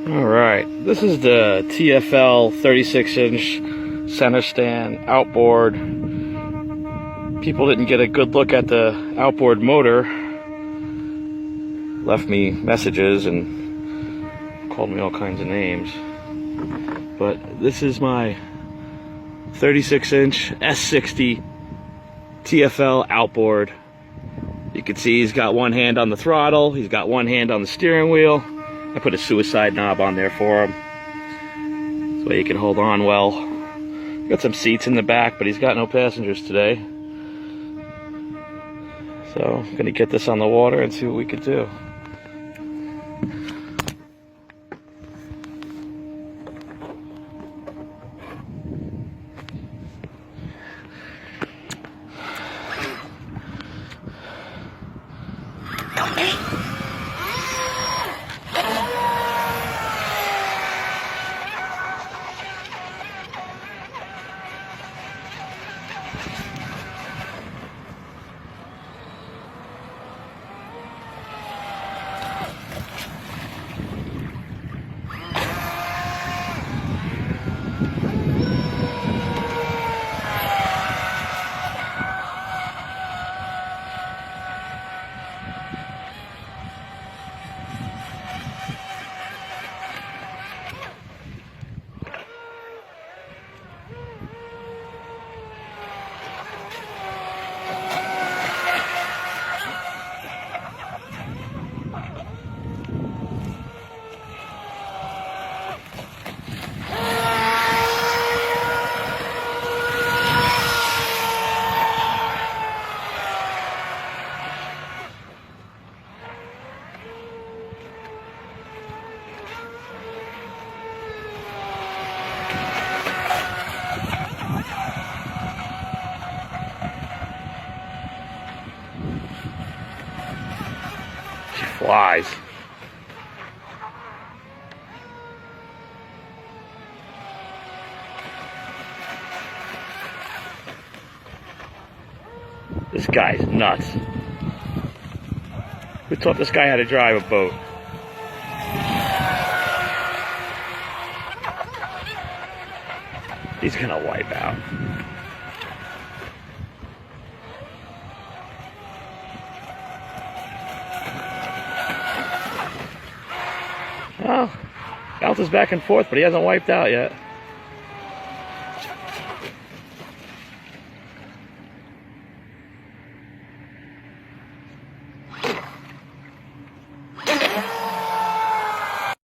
Alright, this is the TFL 36-inch center stand outboard. People didn't get a good look at the outboard motor. Left me messages and called me all kinds of names. But this is my 36-inch S60 TFL outboard. You can see he's got one hand on the throttle, he's got one hand on the steering wheel. I put a suicide knob on there for him, so he can hold on well. Got some seats in the back, but he's got no passengers today. So I'm gonna get this on the water and see what we could do. Flies. This guy's nuts. Who taught this guy how to drive a boat? He's gonna wipe out. Well, bounces back and forth, but he hasn't wiped out yet.